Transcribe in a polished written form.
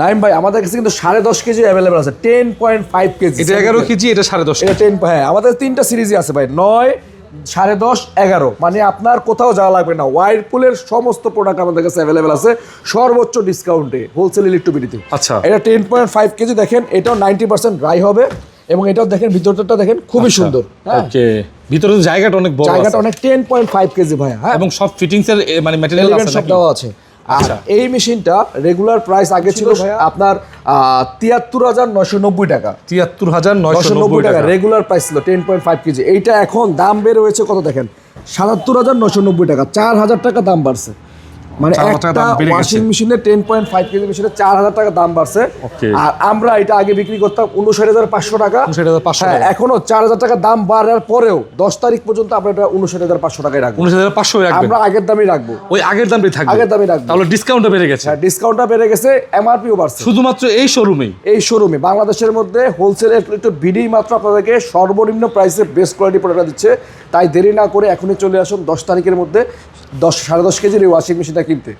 নাইম ভাই আমাদের কাছে কিন্তু 10.5 কেজি অ্যাভেলেবল আছে, 10.5 কেজি। এটা 11 কেজি, এটা 10.5। এটা 10, হ্যাঁ আমাদের 3টা সিরিজই আছে ভাই, 9, 10.5, 11। মানে আপনার কোথাও যাওয়া লাগবে না, ওয়াইরপুলের সমস্ত প্রোডাক্ট আমাদের কাছে অ্যাভেলেবল আছে সর্বোচ্চ ডিসকাউন্টে হোলসেল ইলেকট্রিবিলিটি। আচ্ছা, এটা 10.5 কেজি, দেখেন এটাও 90% ড্রাই হবে এবং এটাও দেখেন ভিতরটা দেখেন খুবই সুন্দর। ওকে, ভিতরে জায়গাটা অনেক বড়, জায়গাটা অনেক 10.5 কেজি ভাই, হ্যাঁ এবং সব ফিটিংস এর মানে ম্যাটেরিয়াল আছে সব নাকি? দেওয়া আছে। আচ্ছা, এই মেশিনটা রেগুলার প্রাইস আগে ছিল আপনার 73,990 টাকা। 73,990 টাকা রেগুলার প্রাইস ছিল 10.5 কেজি। এইটা এখন দাম বের হয়েছে কত দেখেন, 77,990 টাকা, 4,000 টাকা দাম বাড়ছে। মানে একটা ওয়াশিং মেশিনে 10.5 কেজি মেশিনে 4,000 টাকা দাম বাড়ছে। আর আমরা এটা আগে বিক্রি করতাম 59,500 টাকা, 59,500 হ্যাঁ এখনো 4,000 টাকা দাম বাড়ার পরেও 10 তারিখ পর্যন্ত আমরা এটা 59,500 টাকায় রাখবো। 59,500 রাখবেন? আমরা আগের দামই রাখবো, ওই আগের দামই থাকবে, আগের দামই রাখবো। তাহলে ডিসকাউন্টটা বেড়ে গেছে? হ্যাঁ ডিসকাউন্টটা বেড়ে গেছে, এমআরপিও বাড়ছে। শুধুমাত্র এই শোরুমেই? এই শোরুমে বাংলাদেশের মধ্যে হোলসেল একটু বিডি মাত্র আপনাদেরকে সর্বনিম্ন প্রাইসে বেস্ট কোয়ালিটি প্রোডাক্ট দিচ্ছে। তাই দেরি না করে এখনই চলে আসুন 10 তারিখের মধ্যে 10 সাড়ে 10 কেজির এই ওয়াশিং মেশিনটা কিনতে।